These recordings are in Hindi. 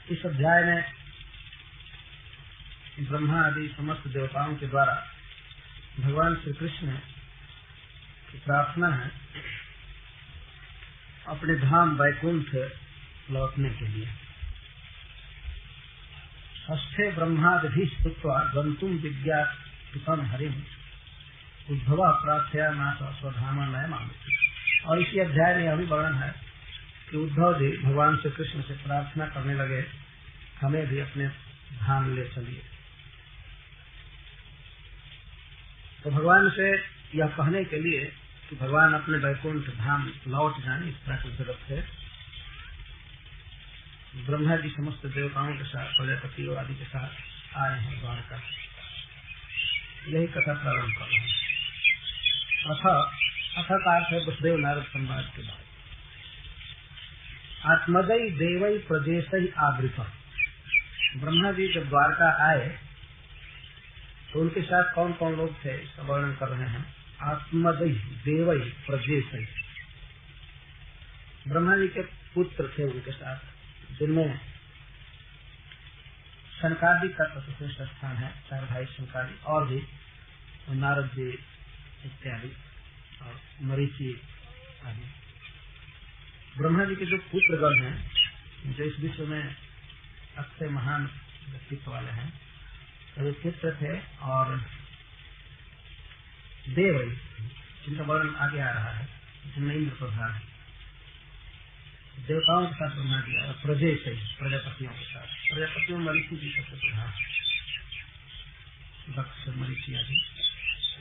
इस अध्याय में ब्रह्मा आदि समस्त देवताओं के द्वारा भगवान श्री कृष्ण की प्रार्थना है अपने धाम वैकुंठ लौटने के लिए। षष्ठे ब्रह्मादि स्तुत्वा गंतुम विज्ञापितम हरिम उद्धव प्रार्थया नाथ स्वधाम नय मामि। और इसी अध्याय में यह भी वर्णन है कि उद्धव जी भगवान श्री कृष्ण से प्रार्थना करने लगे, हमें भी अपने धाम ले चलिए। तो भगवान से यह कहने के लिए कि भगवान अपने वैकुंठ धाम लौट जाए, इस तरह जगत से ब्रह्मा जी समस्त देवताओं के साथ प्रजापति आदि के साथ आए हैं द्वारका। यही कथा प्रारंभ कर रहे हैं। अथ का अर्थ है वसुदेव नारद संवाद के बाद। आत्मदयी देवई प्रदेश आवृत। ब्रह्मा जी जब द्वारका आए तो उनके साथ कौन कौन लोग थे इसका वर्णन कर रहे हैं। आत्मदयी देवई प्रदेश, ब्रह्मा जी के पुत्र थे उनके साथ, जिनमें शनकादि का सबसे श्रेष्ठ स्थान है, 4 भाई शनकादि, और भी नारद जी इत्यादि और मरीचि आदि। ब्रह्मा जी के जो पुत्रगण हैं, जो इस विश्व में सबसे महान व्यक्तित्व वाले हैं, तो पुत्र थे। और देव जिनका वर्णन आगे आ रहा है, जिनमें इंद्र प्रधान है, देवताओं के साथ ब्रह्मा जी और प्रजेश प्रजापतियों के साथ। प्रजापतियों मरीचि जी सबसे प्रधान, दक्ष मरीचि आदि,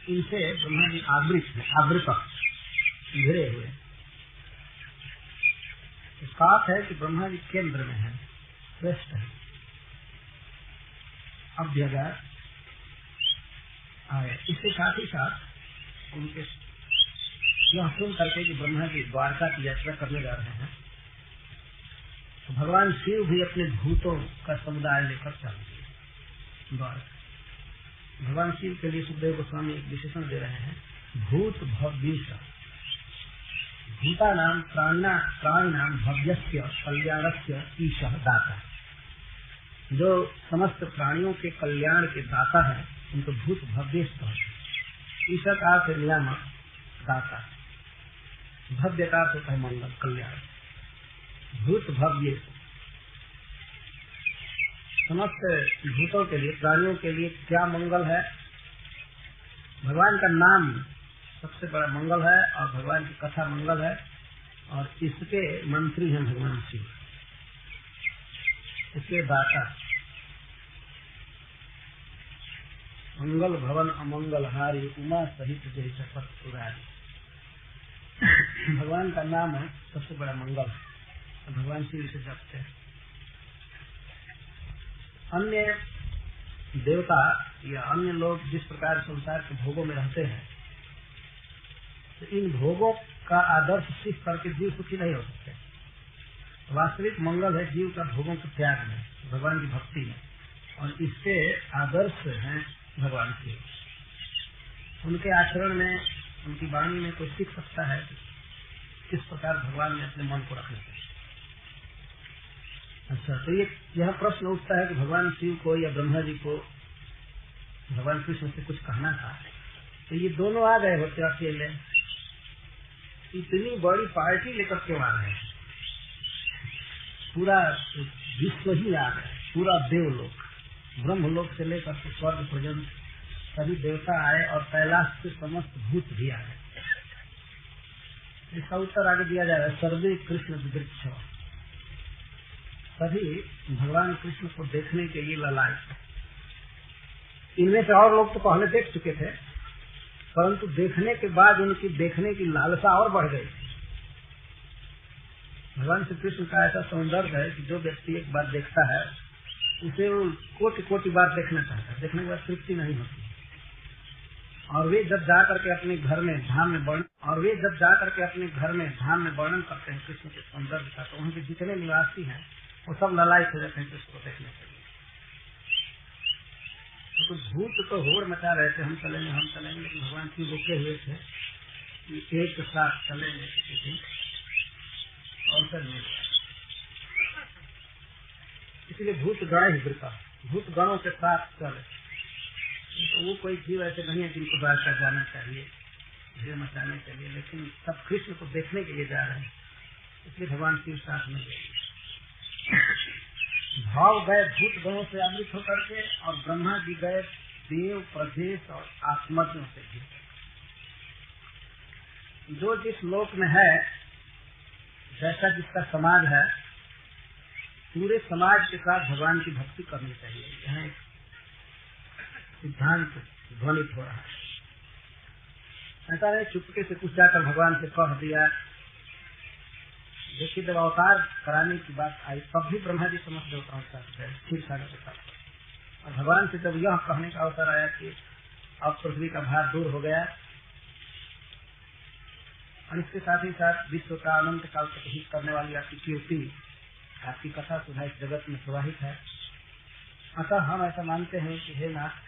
इनसे ब्रह्मा जी आवृत घिरे हुए। साफ है कि ब्रह्मा जी केंद्र में है, श्रेष्ठ है। अब जगह आए, इसके साथ ही साथ उनके यह सुन करके कि ब्रह्मा जी द्वारका की यात्रा करने जा रहे हैं, तो भगवान शिव भी अपने भूतों का समुदाय लेकर चल दिए द्वारका। भगवान शिव के लिए सुखदेव गोस्वामी एक विशेषण दे रहे हैं, भूत भव्येश। भूता नाम प्राणी नाम भव्यस्य कल्याणस्य ईशः दाता। जो समस्त प्राणियों के कल्याण के दाता है उनको भूत भव्येश कहते हैं। ईशः का अर्थ है नियामक, दाता। भव्य का अर्थ होता है मंगल, कल्याण। भूत भव्येश समस्त भूतों के लिए, प्राणियों के लिए क्या मंगल है। भगवान का नाम सबसे बड़ा मंगल है और भगवान की कथा मंगल है, और इसके मंत्री हैं भगवान शिव, इसके दाता। मंगल भवन अमंगल हारी उमा सहित जय शपथ पुरारी। भगवान का नाम है सबसे बड़ा मंगल, तो भगवान शिव इसे जपते हैं। अन्य देवता या अन्य लोग जिस प्रकार संसार के भोगों में रहते हैं, तो इन भोगों का आदर्श सीख करके जीव सुखी नहीं हो सकते। वास्तविक मंगल है जीव का भोगों के त्याग में, भगवान की भक्ति में, और इसके आदर्श हैं भगवान शिव। उनके आचरण में, उनकी वाणी में कोई सीख सकता है किस प्रकार भगवान ने अपने मन को रखना चाहिए। अच्छा, तो यह प्रश्न उठता है कि भगवान शिव को या ब्रह्मा जी को भगवान कृष्ण से कुछ कहना था, तो ये दोनों आ गए होते अकेले, इतनी बड़ी पार्टी लेकर के आ गए, पूरा विश्व ही आ गए, पूरा देवलोक, ब्रह्मलोक से लेकर के स्वर्ग पर्यंत सभी देवता आए और कैलाश से समस्त भूत भी आ गए। इसका उत्तर आगे दिया जा रहा है, सर्वे कृष्ण वृक्ष। सभी भगवान कृष्ण को देखने के लिए ललायत। इनमें से और लोग तो पहले देख चुके थे, परंतु देखने के बाद उनकी देखने की लालसा और बढ़ गई। भगवान श्री कृष्ण का ऐसा सौंदर्य है कि जो व्यक्ति एक बार देखता है उसे वो कोटि कोटि बार देखना चाहता है, देखने के बाद तृप्ति नहीं होती। और वे जब जाकर के अपने घर में धाम में वर्णन करते हैं कृष्ण के सौंदर्य का, तो उनके जितने निवासी हैं वो सब ललायत हो जाते हैं कृष्ण को देखने के लिए। तो भूत तो होड़ मचा रहे थे, हम चलेंगे, लेकिन भगवान शिव रुके हुए थे कि एक साथ चलेंगे किसी और नहीं। इसलिए भूत गण ही वृता, भूत गणों के साथ चले। तो वो कोई जीव ऐसे नहीं है जिनको द्वारका जाना चाहिए भीड़ मचाने के लिए, लेकिन सब कृष्ण को देखने के लिए जा रहे हैं, इसलिए भगवान शिव साथ में गए। भाव गए भूत गणों से आवृत होकर के, और ब्रह्मा जी गए देव प्रदेश और आत्मज्ञों से भी। जो जिस लोक में है, जैसा जिसका समाज है, पूरे समाज के साथ भगवान की भक्ति करनी चाहिए। यह एक सिद्धांत ध्वनित हो रहा है। ऐसा नहीं चुपके से कुछ जाकर भगवान से कह दिया। देखिए, जब अवतार कराने की बात आई तब भी ब्रह्मा जी समस्त देवताओं के साथ गए, क्षीर सागर के साथ। और भगवान से जब यह कहने का अवसर आया कि अब पृथ्वी का भार दूर हो गया, और इसके साथ ही साथ विश्व का अनंत काल तक हित करने वाली आपकी कीर्ति, आपकी कथा सुधा इस जगत में प्रवाहित है, अतः हम ऐसा मानते हैं कि हे नाथ,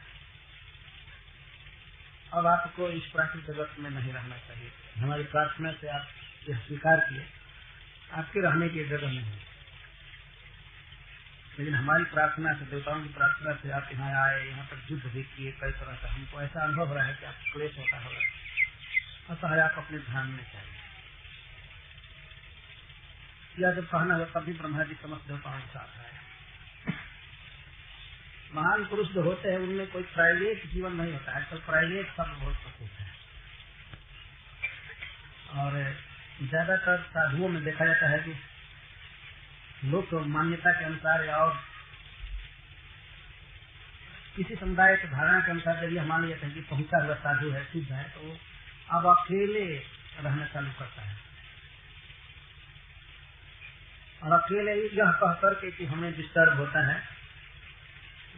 अब आपको इस प्राकृतिक जगत में नहीं रहना चाहिए। हमारी प्रार्थना से आप यह स्वीकार किए, आपके रहने की जगह नहीं है, लेकिन हमारी प्रार्थना से, देवताओं की प्रार्थना से आप यहाँ आए, यहाँ पर युद्ध भी किए कई तरह का। हमको ऐसा अनुभव हो रहा है कि आपको क्लेश होता होगा, अतः आप अपने ध्यान में चाहिए। या जब कहना हुआ तब भी ब्रह्मा जी समस्त देवताओं के साथ आए। महान पुरुष जो होते हैं उनमें कोई प्राइवेट जीवन नहीं होता है, आजकल प्राइवेट शब्द बहुत प्रसिद्ध है, और ज्यादातर साधुओं में देखा जाता है कि लोक मान्यता के अनुसार या और किसी समुदाय की धारणा के अनुसार जब यह मान लिया है कि पहुंचा हुआ साधु है, सिद्ध है, तो अब अकेले रहना चालू करता है, और अकेले यह कह करके कि हमें डिस्टर्ब होता है,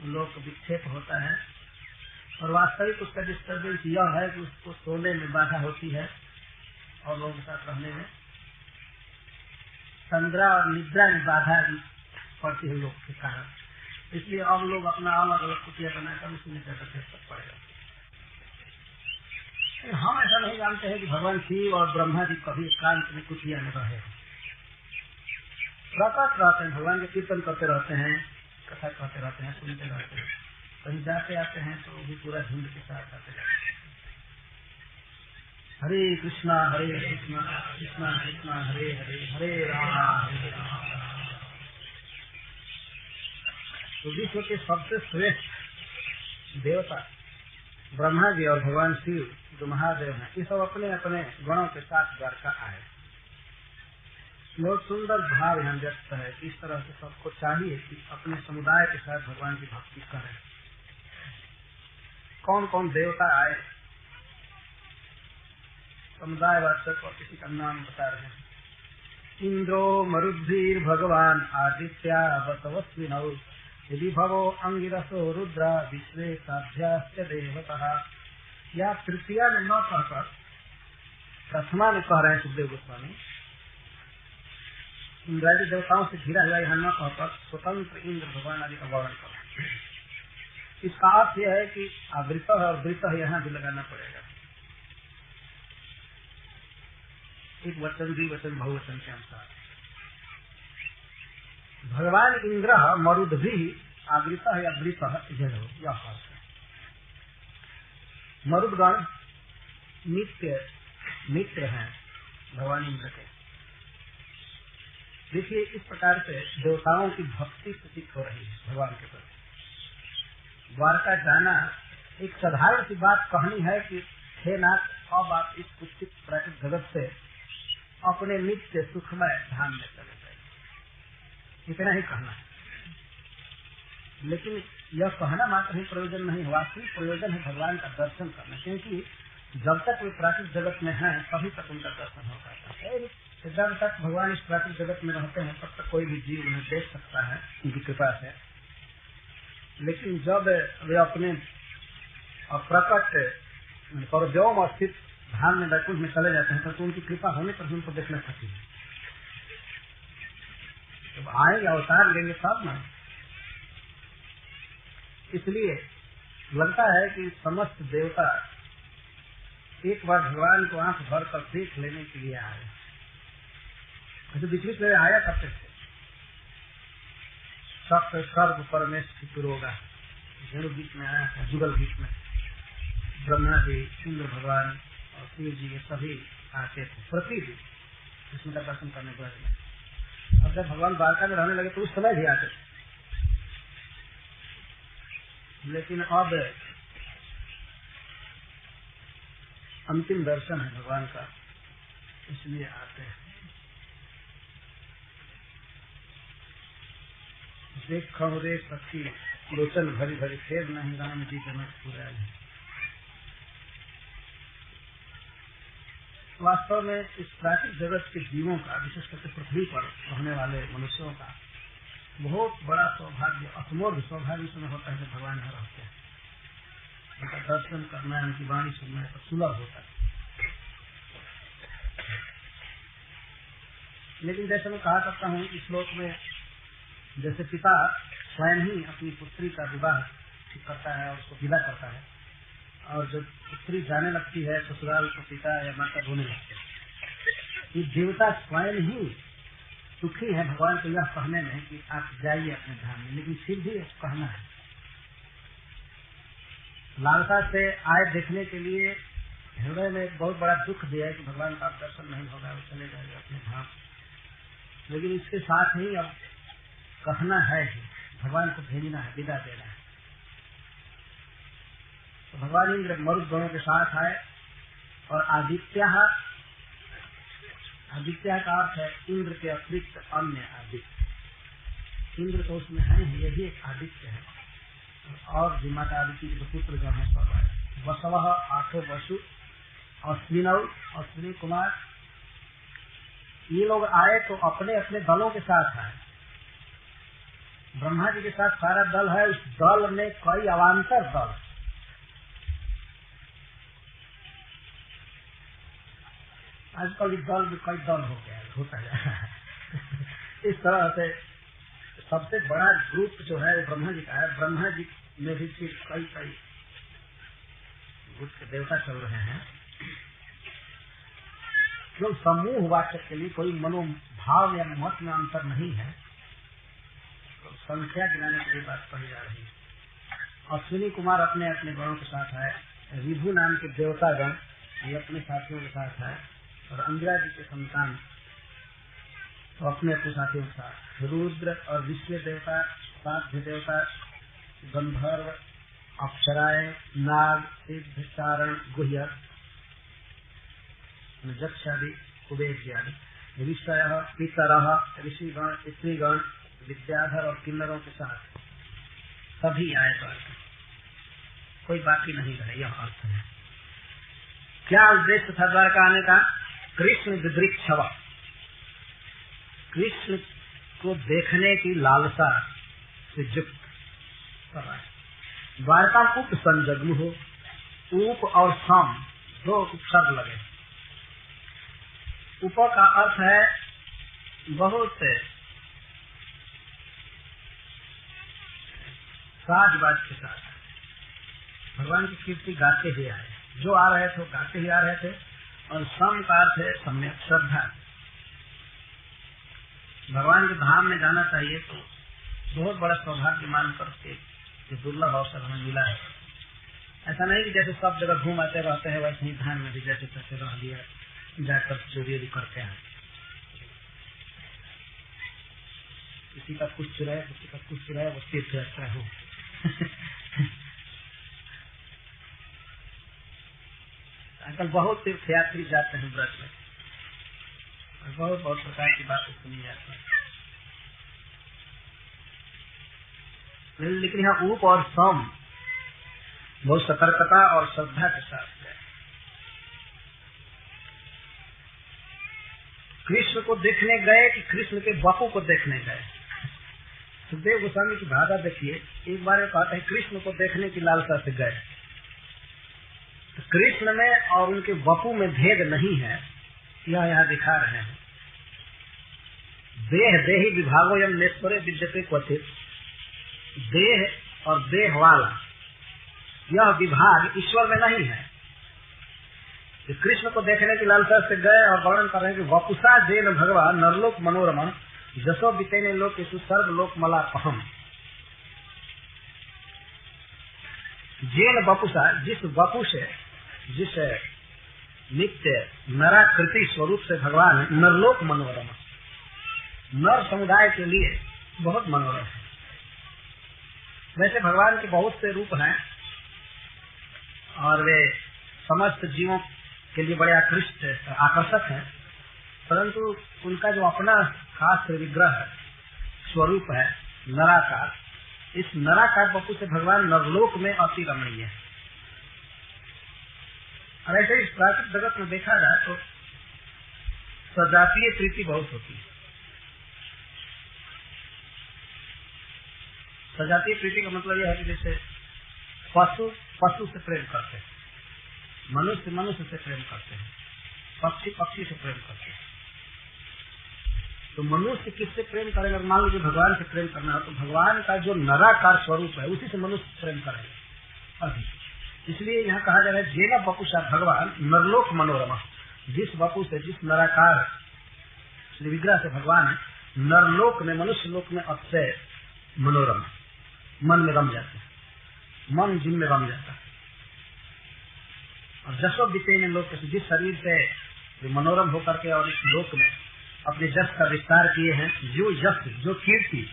लोक विक्षेप होता है, और वास्तविक उसका डिस्टर्बेंस यह है कि उसको सोने में बाधा होती है और लोगों के साथ रहने में, तंद्रा और निद्रा में बाधा पड़ती है लोग के कारण। इसलिए अब लोग अपना अलग अलग कुटिया बनाकर उसी में पड़ेगा। हम ऐसा नहीं जानते हैं कि भगवान शिव और ब्रह्मा जी कभी एकांत में कुटिया में रहे। प्रकट रहते हैं, भगवान के कीर्तन करते रहते हैं, कथा कहते रहते हैं, सुनते रहते हैं, कहीं जाते आते हैं तो भी पूरा झुंड के साथ आते रहते हैं। हरे कृष्णा कृष्णा कृष्णा हरे हरे, हरे राम। तो विश्व के सबसे श्रेष्ठ देवता ब्रह्मा जी और भगवान शिव जो महादेव हैं, ये सब अपने अपने गणों के साथ द्वारका आए। बहुत सुंदर भाव यहाँ व्यक्त है। इस तरह से सबको चाहिए कि अपने समुदाय के साथ भगवान की भक्ति करें। कौन कौन देवता आए, समुदाय वाचक और किसी का नाम बता रहे हैं। इंद्रो मरुद्भीर भगवान आदित्या बसवस्विनौ विभवो अंगिरसो रुद्रा विश्वे साध्याश्च देवतः। या तृतीया में न कहकर प्रथमा में कह रहे हैं सुखदेव गोस्वामी, इंद्रादि देवताओं से घिरा हुआ यहाँ न कहकर स्वतंत्र इंद्र भगवान आदि का वर्णन कर। इसका अर्थ यह है कि आवृत और वृत यहाँ भी लगाना पड़ेगा, एक वचन द्विवचन बहुवचन के अनुसार। भगवान इंद्र मरुद भी आवृत या वृत जल हो, यह अर्थ है। मरुदगण नित्य मित्र हैं भगवान इंद्र के। देखिए, इस प्रकार से देवताओं की भक्ति प्रतीत हो रही है भगवान के प्रति। द्वारका जाना एक साधारण सी बात कहनी है कि हे नाथ, अब आप इस कुत्सित प्राकृतिक जगत से अपने नित्य सुखमय धाम में चले गए, इतना ही कहना है। लेकिन यह कहना मात्र ही प्रयोजन नहीं, वास्तविक प्रयोजन है भगवान का दर्शन करना, क्योंकि जब तक वे प्राकृतिक जगत में हैं तभी तक उनका दर्शन हो पाता है। जब तक भगवान इस प्राकृतिक जगत में रहते हैं तब तक कोई भी जीव उन्हें देख सकता है उनकी कृपा से। लेकिन जब वे अपने प्रकट परव्योम स्थित धाम में वैकुंठ में चले जाते हैं तो उनकी कृपा होने पर उनको देखना सकती है। जब आएंगे अवतार लेंगे तब ना। इसलिए लगता है कि समस्त देवता एक बार भगवान को आंख भर कर देख लेने के लिए आए, जो बीच बीच में आया करते थे। सप्त सर्व परमेश पितरोगा, वेणु गीत में आया था, जुगल गीत में ब्रह्मा जी, इंद्र भगवान और शिव जी ये सभी आते थे प्रतिदिन कृष्ण का दर्शन करने के बाद। और जब भगवान द्वारका में रहने लगे तो उस समय भी आते थे, लेकिन अब अंतिम दर्शन है भगवान का, इसलिए आते हैं। देखो रे सखी लोचन भरी भरी, फेर नहीं राम जी जनक पुराण। वास्तव में इस प्राकृतिक जगत के जीवों का, विशेष करके पृथ्वी पर रहने वाले मनुष्यों का बहुत बड़ा सौभाग्य, असमोघ सौभाग्य इसमें होता है कि भगवान यहाँ रहते हैं। उनका दर्शन करना, उनकी वाणी सुनना तो सुलभ होता है। लेकिन जैसे मैं कहा करता हूँ इस श्लोक में, जैसे पिता स्वयं ही अपनी पुत्री का विवाह ठीक करता है और उसको विदा करता है, और जब पुत्री जाने लगती है ससुराल तो पिता या माता रोने लगते हैं। ये देवता स्वयं ही सुखी है भगवान को यह कहने में कि आप जाइए अपने धाम में, लेकिन फिर भी कहना है। लालसा से आए देखने के लिए हृदय में एक बहुत बड़ा दुख दिया है कि भगवान का दर्शन नहीं होगा, वो चले जाएगा अपने धाम। लेकिन इसके साथ ही अब कहना है कि भगवान को भेजना है, विदा देना है। तो भगवान इंद्र मरुदगणों के साथ आए, और आदित्य का अर्थ है इंद्र के अतिरिक्त अन्य आदित्य। इंद्र तो उसमें है, ये भी एक आदित्य है। और भी माता आदित्य के पुत्र जो है सब आए। वसव 8 वसु, अश्विनी कुमार, ये लोग आए तो अपने अपने दलों के साथ आए। ब्रह्मा जी के साथ सारा दल है, उस दल में कई अवान्तर दल। आजकल इस दल में कई दल हो गया, होता है इस तरह से सबसे बड़ा ग्रुप जो है वो ब्रह्मा जी का है। ब्रह्मा जी में भी फिर कई ग्रुप के देवता चल रहे हैं। जो समूह वाचक के लिए कोई मनोभाव या मत में अंतर नहीं है, तो संख्या गिनाने के लिए बात कही जा रही है। अश्विनी कुमार अपने अपने गणों के साथ है, विभु नाम के देवता गण ये अपने साथियों के साथ है, और अंगिरा जी के संतान तो अपने अपने साथियों के साथ। रुद्र और विश्व देवता, साध्य देवता, गंधर्व, अप्सराएं, नाग, सिद्ध, चारण, गुह्य, जक्ष आदि, कुबेर आदि, ऋषय, पितर, ऋषिगण, स्त्रीगण, विद्याधर और किन्नरों के साथ सभी आए द्वारका, कोई बाकी नहीं रहे। यह अर्थ है। क्या उद्देश्य था द्वारका आने का? कृष्ण विदृक्षव, कृष्ण को देखने की लालसा से युक्त। द्वारका उप संजग्म हो, ऊप और सम दो उपसर्ग लगे। उप का अर्थ है बहुत साज-बाज के साथ भगवान की कीर्ति गाते ही आए, जो आ रहे थे गाते ही आ रहे थे। और सम का अर्थ है सम्यक श्रद्धा। भगवान के धाम में जाना चाहिए तो बहुत बड़ा सौभाग्य मान करके दुर्लभ अवसर हमें मिला है। ऐसा नहीं कि जैसे सब जगह घूम आते रहते हैं वैसे ही धाम में भी जैसे तैसे रह लिया, जाकर चोरी करते हैं। किसी का कुछ चुराया, किसी का कुछ चुराया, वो तीर्थ यात्रा हो। आजकल बहुत तीर्थयात्री जाते हैं व्रत में, और बहुत बहुत प्रकार की बातें सुनी जाती है। लेकिन यहाँ ऊप और सम बहुत सतर्कता और श्रद्धा के साथ है। कृष्ण को देखने गए कि कृष्ण के बापू को देखने गए? सुखदेव गोस्वामी की भाषा देखिए। एक बार कहते हैं कृष्ण को देखने की लालसा से गए। तो कृष्ण में और उनके बापू में भेद नहीं है, यह यहाँ दिखा रहे हैं। देह देही विभागो यम नेश्वरे विद्यते क्वचित। देह और देह वाला यह विभाग ईश्वर में नहीं है। तो कृष्ण को देखने की लालसा से गए और वर्णन कर रहे हैं कि वपुषा जेन भगवान नरलोक मनोरमा जसो बितेने लोक सर्व लोक मला पहम। जेन वपुषा, जिस वपु से, जिस नित्य नराकृति स्वरूप से भगवान नरलोक मनोरम, नर समुदाय के लिए बहुत मनोरम है। वैसे भगवान के बहुत से रूप हैं और वे समस्त जीवों के लिए बड़े आकर्षक हैं, परंतु उनका जो अपना खास विग्रह है, स्वरूप है नराकार, इस नराकार वपु से भगवान नरलोक में अति रमणीय है। और ऐसे इस प्राकृतिक जगत में देखा जाए तो सजातीय प्रीति बहुत होती है। सजातीय प्रीति का मतलब यह है कि जैसे पशु पशु से प्रेम करते हैं, मनुष्य मनुष्य से प्रेम करते हैं, पक्षी पक्षी से प्रेम करते हैं। तो मनुष्य किससे प्रेम करेंगे? मान लीजिए भगवान से प्रेम करना है तो भगवान का जो नराकार स्वरूप है उसी से मनुष्य प्रेम करेंगे अभी। इसलिए यहाँ कहा जा रहा है जेना वपुषा भगवान नरलोक मनोरमा, जिस वपु से, जिस नराकार विग्रह से भगवान नरलोक में, मनुष्य लोक में अक्षय मनोरम, मन में रम जाते हैं, मन जिनमें रम जाता है। और जसो बीते में लोग जिस शरीर से मनोरम होकर के और इस लोक में अपने जस का विस्तार किए हैं, जो यश, जो कीर्ति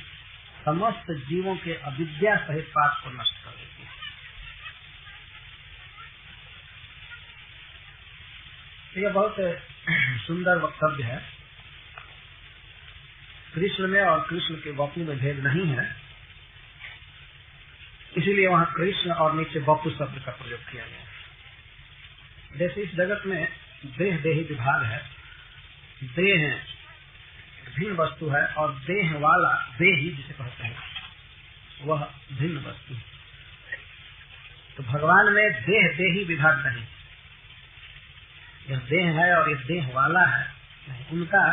समस्त जीवों के अविद्या सहित पाप को नष्ट कर देती है। तो यह बहुत सुंदर वक्तव्य है। कृष्ण में और कृष्ण के वपु में भेद नहीं है, इसीलिए वहां कृष्ण और नीचे वपु शब्द का प्रयोग किया गया है। जैसे इस जगत में देह देही विभाग है, देह भिन्न वस्तु है और देह वाला देही जिसे कहते हैं वह भिन्न वस्तु है। तो भगवान में देह देही विभाग नहीं, यह देह है और यह देह वाला है, उनका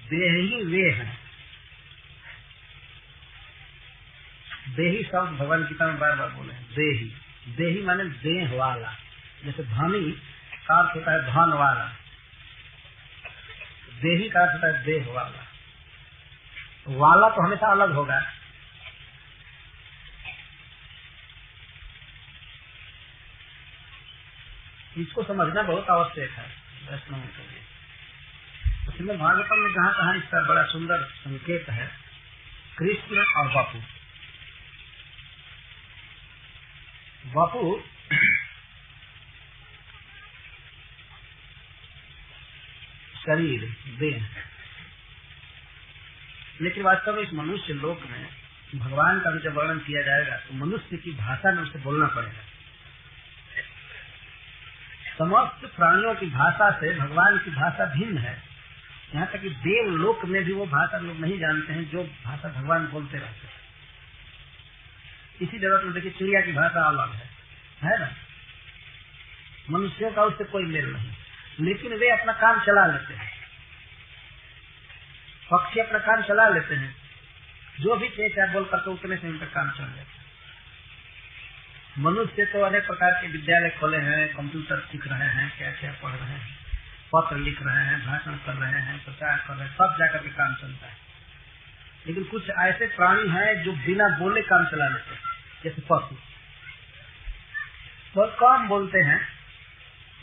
देह ही वे है। देही शब्द भगवान गीता में बार बार बोले, देही, देही माने देह वाला। जैसे धनी का अर्थ होता है धन वाला, देही का अर्थ होता है देह वाला। वाला तो हमेशा अलग होगा। इसको समझना बहुत आवश्यक है वैष्णव के लिए। श्रीमद् भागवतम में जहाँ कहाँ इसका बड़ा सुंदर संकेत है, कृष्ण और वपु। वपु शरीर, देह, लेकिन वास्तव में इस मनुष्य लोक में भगवान का भी जब वर्णन किया जाएगा तो मनुष्य की भाषा में उसे बोलना पड़ेगा। समस्त प्राणियों की भाषा से भगवान की भाषा भिन्न है। यहाँ तक कि देव लोक में भी वो भाषा लोग नहीं जानते हैं जो भाषा भगवान बोलते रहते हैं। इसी जगत में देखिए चिड़िया की भाषा अलग है ना, मनुष्यों का उससे कोई मेल नहीं, लेकिन वे अपना काम चला लेते हैं। पक्षी अपना काम चला लेते हैं, जो भी चेचा बोल करके उतने से उनका काम चल जाता है। मनुष्य तो अनेक प्रकार के विद्यालय खोले हैं, कंप्यूटर सीख रहे हैं, क्या क्या पढ़ रहे हैं, पत्र लिख रहे हैं, भाषण कर रहे हैं, प्रचार कर रहे हैं, सब जाकर के काम चलता है। लेकिन कुछ ऐसे प्राणी हैं जो बिना बोले काम चला लेते हैं, जैसे पशु बहुत कम बोलते हैं,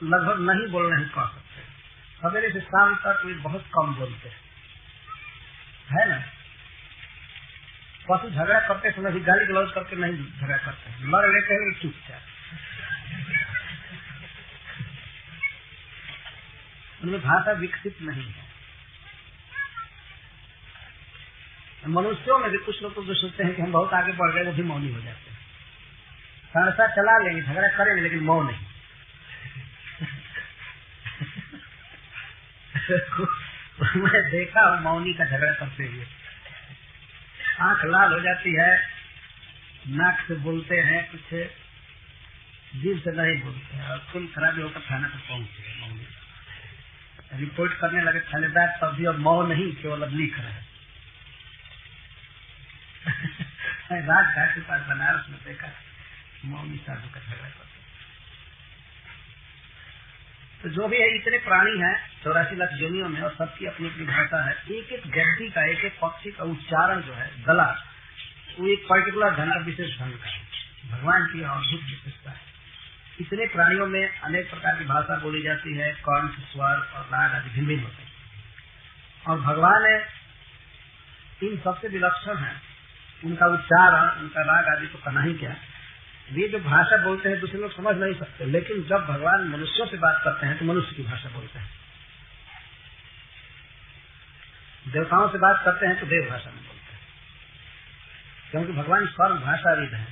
लगभग नहीं बोल नहीं कह सकते। सवेरे से शाम तक वे बहुत कम बोलते हैं, है ना। पशु झगड़ा करते समय भी गाली गलौज करके नहीं झगड़ा करते हैं, लड़ लेते हैं चुपचाप। उनमें भाषा विकसित नहीं है। मनुष्यों में भी कुछ लोग तो जो सोचते हैं कि हम बहुत आगे बढ़ गए, वो भी मौनी हो जाते हैं। संसार चला लेंगे, झगड़ा करेंगे, लेकिन मौन नहीं। मैं देखा मौनी का झगड़ा करते हुए, आंख लाल हो जाती है, नाक से बोलते हैं, कुछ जीभ से नहीं बोलते हैं, और खून खराबी होकर थाना तक पहुंचते हैं। मौनी रिपोर्ट करने लगे थानेदार, तब भी अब मौन नहीं, केवल अब लिख रहे हैं। राजघाट के पास बनारस में देखा मौनी साधु का झगड़ा करते। तो जो भी है, इतने प्राणी हैं 84 लाख योनियों में, और सबकी अपनी अपनी भाषा है। एक एक व्यक्ति का, एक एक पक्षी का उच्चारण जो है, गला, वो एक पर्टिकुलर ढंग का, विशेष ढंग का है। भगवान की अद्भुत विशेषता है। इतने प्राणियों में अनेक प्रकार की भाषा बोली जाती है, कंठ, स्वर और राग आदि भिन्न भिन्न होते हैं, और भगवान इन सबसे विलक्षण है। उनका उच्चारण, उनका राग आदि तो कहना ही क्या। ये जो भाषा बोलते हैं दूसरे लोग समझ नहीं सकते, लेकिन जब भगवान मनुष्यों से बात करते हैं तो मनुष्य की भाषा बोलते हैं, देवताओं से बात करते हैं तो देव भाषा में बोलते हैं, क्योंकि भगवान सर्व भाषाविद है,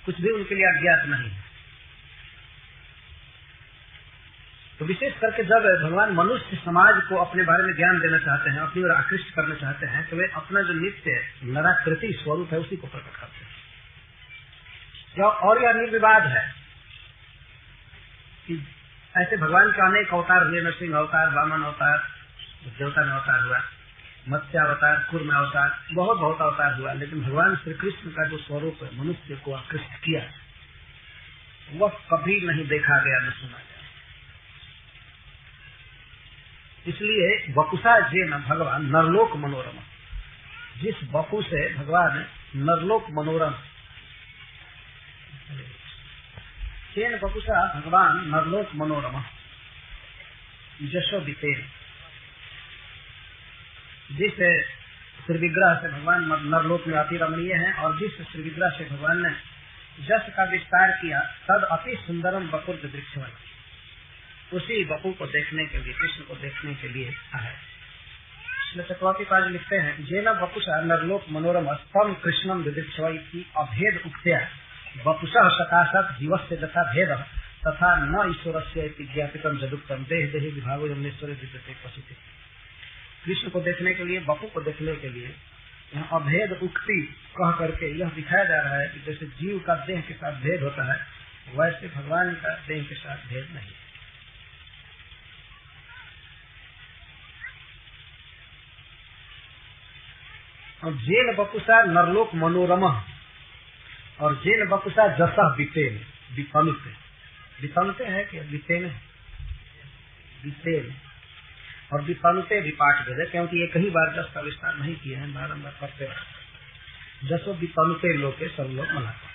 कुछ भी उनके लिए अज्ञात नहीं है। तो विशेष करके जब भगवान मनुष्य समाज को अपने बारे में ज्ञान देना चाहते हैं, अपनी ओर आकृष्ट करना चाहते हैं, तो वे अपना जो नित्य नराकृति स्वरूप है उसी को प्रकट करते हैं। और यह निर्विवाद है कि ऐसे भगवान के अनेक अवतार हुए, नरसिंह अवतार, वामन अवतार, देवता में अवतार हुआ, मत्स्य अवतार, कूर्म अवतार, बहुत बहुत अवतार हुआ, लेकिन भगवान श्री कृष्ण का जो स्वरूप है मनुष्य को आकृष्ट किया वह कभी नहीं देखा गया, न सुना गया। इसलिए वपुषा जे न भगवान नरलोक मनोरम, जिस वपु से भगवान नरलोक मनोरम, चेन वपुषा भगवान नरलोक मनोरम जशो बितेन, जिस श्री विग्रह से भगवान नरलोक में अति रमणीय है और जिस श्री विग्रह से भगवान ने जस का विस्तार किया, तद अति सुंदरम बकुर वृक्ष, उसी बपू को देखने के लिए, कृष्ण को देखने के लिए आए। चक्रवर्ती पाद लिखते हैं, जेन वपुषा नरलोक मनोरम स्तम कृष्णम विदृक्षवै की अभेद उक्त्या वपुषः सकाशत जीवस्य यथा भेद तथा न ईश्वरस्य ज्ञापितम जदुक्तम देह देहि विभागो यमनेश्वर विद्यते पशुते। कृष्ण को देखने के लिए, बपू को देखने के लिए यहाँ अभेद उक्ति कह करके यह दिखाया जा रहा है कि जैसे जीव का देह के साथ भेद होता है, वैसे भगवान का देह के साथ भेद नहीं। और जेन बपुषा नरलोक मनोरम और जेन बपुषा जसा बितेन, विपनुते, विपनुते है कि बितेन है, बितेन और विपनुते विपाठ भेद है, क्योंकि एक ही बार जस का विस्तार नहीं किए हैं, बारंबार करते रहे। जसो विपनुते लोके सब लोग मनाते।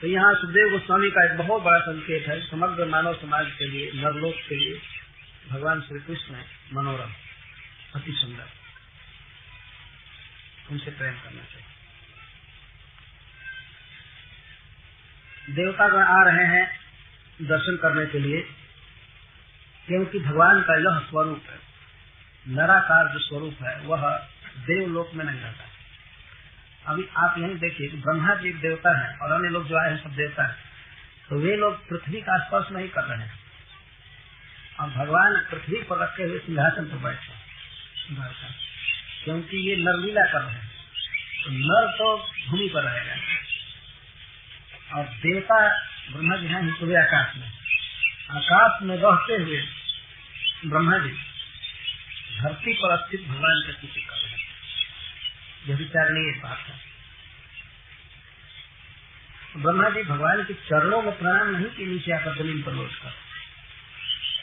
तो यहाँ सुखदेव गोस्वामी का एक बहुत बड़ा संकेत है, समग्र मानव समाज के लिए, नरलोक के लिए भगवान श्री कृष्ण है मनोरम, अति सुंदर, उनसे प्रेम करना चाहिए। देवतागण आ रहे हैं दर्शन करने के लिए, क्योंकि भगवान का यह स्वरूप है, नराकार जो स्वरूप है वह देवलोक में नहीं रहता। अभी आप यहीं देखिए कि ब्रह्मा जी एक देवता है और अन्य लोग जो आए हैं सब देवता है, तो वे लोग पृथ्वी का स्पर्श नहीं कर रहे हैं और भगवान पृथ्वी पर रखे हुए सिंहासन पर बैठे, क्योंकि ये नरलीला कर रहे हैं। तो नर तो भूमि पर रहेगा और देवता ब्रह्मा जी हैं पूरे आकाश में, आकाश में रहते हुए ब्रह्मा जी धरती पर स्थित भगवान का स्तुति कर रहे हैं। यह विचारणीय बात है। ब्रह्मा जी भगवान के चरणों में प्रणाम नहीं किए नीचे आकर जमीन पर लौट कर।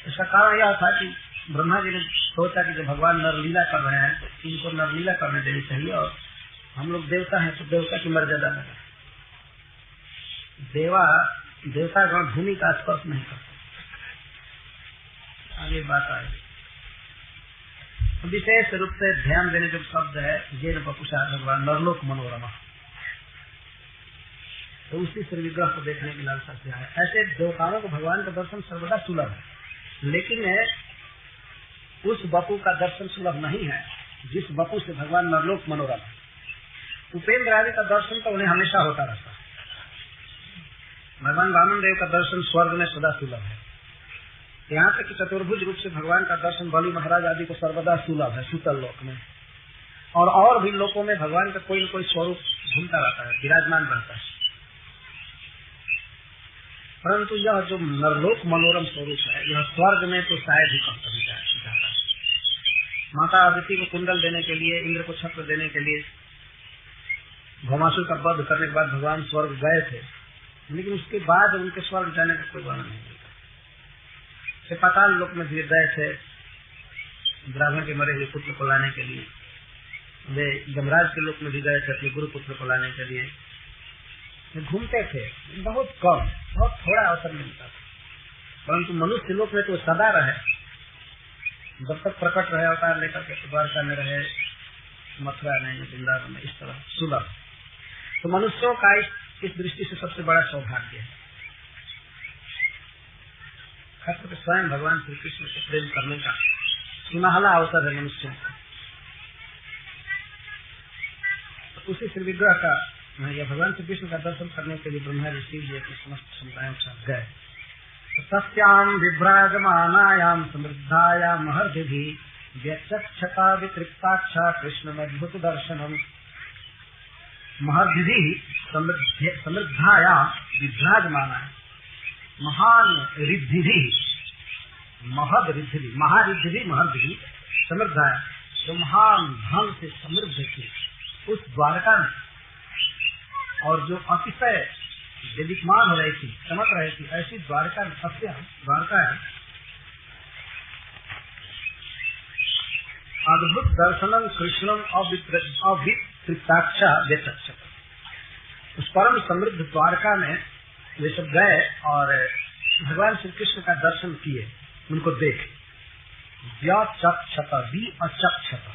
इसका कारण यह था कि ब्रह्मा जी ने सोचा कि जब भगवान नरलीला कर रहे हैं तो इनको नरलीला करने देनी चाहिए और हम लोग देवता हैं तो देवता की मर्यादा में देवतागण भूमि का स्पर्श नहीं करते। आगे बात आएगी। विशेष रूप से ध्यान देने जो शब्द है जेन बपुषा भगवान नरलोक मनोरमा, तो उसी श्री विग्रह को देखने की लालसा से आए। ऐसे देवताओं को भगवान का दर्शन सर्वदा सुलभ है, लेकिन उस बपू का दर्शन सुलभ नहीं है जिस बपू से भगवान नरलोक मनोरम है। उपेंद्र आदि का दर्शन तो उन्हें हमेशा होता रहता है। भगवान वामन देव का दर्शन स्वर्ग में सदा सुलभ है। यहाँ तक कि चतुर्भुज रूप से भगवान का दर्शन बलि महाराज आदि को सर्वदा सुलभ है सुतल लोक में, और भी लोकों में भगवान का कोई न कोई स्वरूप घूमता रहता है, विराजमान रहता है। परंतु यह जो नरलोक मनोरम स्वरूप है यह स्वर्ग में तो शायद ही कम कभी जाता है। माता अदिति को कुंडल देने के लिए, इंद्र को छत्र देने के लिए, भौमासुर का वध करने के बाद भगवान स्वर्ग गए थे, लेकिन उसके बाद उनके स्वर्ग जाने का कोई वर्णन नहीं मिलता। पाताल लोक में भी गए थे ब्राह्मण के मरे हुए पुत्र को लाने के लिए, वे यमराज के लोक में भी गए थे अपने गुरु पुत्र को लाने के लिए। घूमते थे, बहुत कम, बहुत थोड़ा अवसर मिलता था, परंतु मनुष्य लोक में तो सदा रहे, जब तक प्रकट रहे अवतार लेकर के द्वारका में रहे, मथुरा में, वृंदावन में, इस तरह सुलभ। तो मनुष्यों का इस दृष्टि से सबसे बड़ा सौभाग्य है, खासकर स्वयं भगवान श्री कृष्ण से प्रेम करने का सुनहला अवसर है मनुष्यों का। तो उसी श्री विग्रह का या भगवान श्री कृष्ण का दर्शन करने के लिए ब्रह्मा जी शिव जी की समस्त क्षमताएं के साथ गए। सत्याम विभ्राजमानायाम समृद्धायाम हर्षि व्यचक्षता वितृप्ताक्षा कृष्ण में अद्भुत दर्शनम। महर्षि समृद्धायाम विभ्राजमाना, महान रिद्धि, महद रिद्धि, महारिद्धि महर्षि समृद्धाया, जो महान धन से समृद्ध थी उस द्वारका में, और जो अतिशय विद्यमान हो रही थी, चमक रही थी, ऐसी द्वारका में, सत्य द्वारका है, अद्भुत दर्शनम कृष्णम अवितृप्ताक्षा व्यचक्षत। उस परम समृद्ध द्वारका में वे सब गए और भगवान श्री कृष्ण का दर्शन किए, उनको देखे। व्यचक्षत, वि अचक्षत,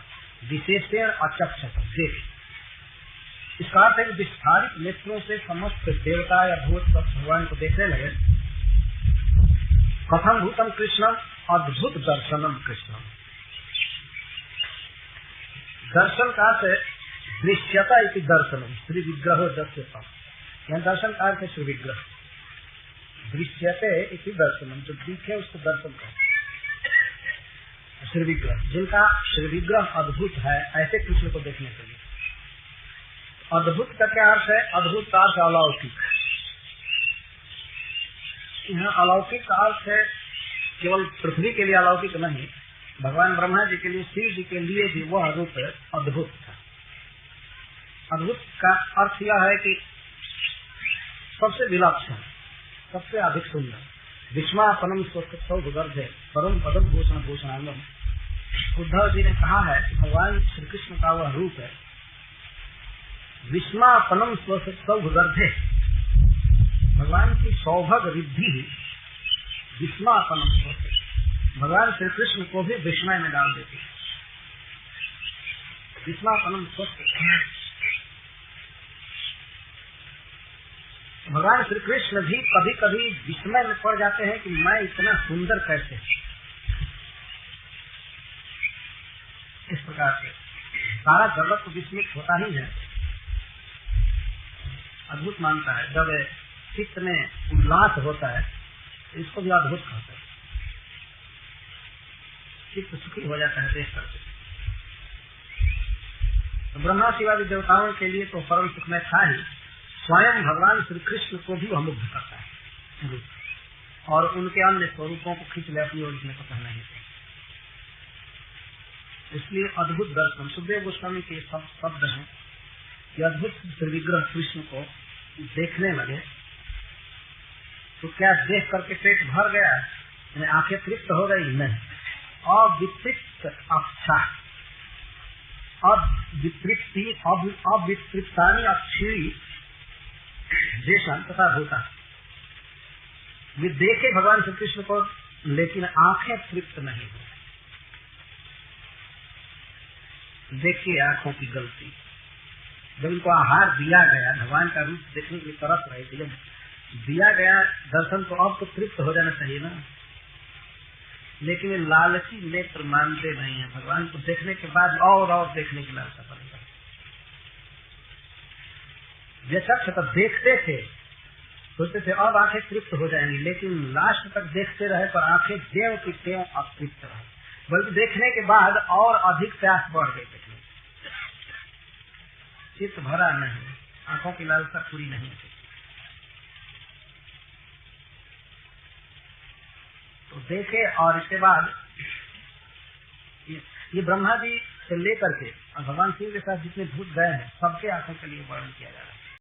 विशेषण अचक्षत, देखे। इसका अर्थ है कि विस्तारित नेत्रों से समस्त देवता या भूत भगवान को देखने लगे। कथम भूतम कृष्णम अद्भुत दर्शनम कृष्णम। दर्शन का अर्थ है दृश्यता इति दर्शनम, श्री विग्रह दर्श्यता। यह दर्शन का अर्थ है श्री विग्रह, दृश्यते इति दर्शनम, जो दिखे उसको दर्शन कर। श्री विग्रह, जिनका श्री विग्रह अद्भुत है, ऐसे कृष्ण को देखने के लिए। अद्भुत का क्या अर्थ है? अद्भुत का अर्थ अलौकिक। यहाँ अलौकिक का अर्थ है केवल पृथ्वी के लिए अलौकिक नहीं, भगवान ब्रह्मा जी के लिए, शिव जी के लिए भी वह रूप अद्भुत था। अद्भुत का अर्थ यह है कि सबसे विलक्षण, सबसे अधिक सुंदर। विस्मापनम स्वगर्भ है परम पदम भूषण भूषणांगम। उद्धव जी ने कहा है कि भगवान श्री कृष्ण का वह रूप है विस्मापनम स्वगर्भे, भगवान की सौभग रिद्धि विस्मापनम स्वगर्भे, भगवान श्री कृष्ण को भी विस्मय में डाल देती है। विस्मापनम स्वगर्भे, भगवान श्री कृष्ण भी कभी कभी विस्मय में पड़ जाते हैं कि मैं इतना सुंदर कैसे। इस प्रकार से सारा जगत तो विस्मित होता ही है, अद्भुत मानता है। जब चित्त में उल्लास होता है इसको भी अद्भुत कहते हैं। चित्त सुखी हो जाता है देख करके। तो ब्रह्मा शिवादि देवताओं के लिए तो परम सुख में था ही, स्वयं भगवान श्री कृष्ण को भी वह मुग्ध करता है और उनके अन्य स्वरूपों को खींच ले अपनी ओर, इसमें तो कहना ही है। इसलिए अद्भुत दर्शन, सुखदेव गोस्वामी के शब्द हैं कि अद्भुत श्री विग्रह कृष्ण को देखने लगे तो क्या देख करके पेट भर गया, आंखें तृप्त हो गई? नहीं, अवितृप्त अक्षा, अवितृप्तानि अक्षी जैसा तथा होता। वे देखे भगवान श्री कृष्ण को लेकिन आंखें तृप्त नहीं हो। देखिए आंखों की गलती, जब इनको आहार दिया गया, भगवान का रूप देखने के लिए तरस रहे थे, जब दिया गया दर्शन तो अब तो तृप्त हो जाना चाहिए ना, लेकिन ये लालची नेत्र मानते नहीं है। भगवान को देखने के बाद और देखने की लालसा पड़ेगा। जैसा तब देखते थे, सोचते थे अब आंखें तृप्त हो जाएंगी, लेकिन लास्ट तक देखते रहे पर आंखें देव की देव अतृप्त रहे, बल्कि देखने के बाद और अधिक प्यास बढ़ गई। देखने चित्त भरा नहीं, आंखों की लालसा पूरी नहीं है। तो देखे और इसके बाद ये ब्रह्मा जी से लेकर के भगवान शिव के साथ जितने भूत गए हैं सबके आंखों के लिए वर्णन किया जा रहा है।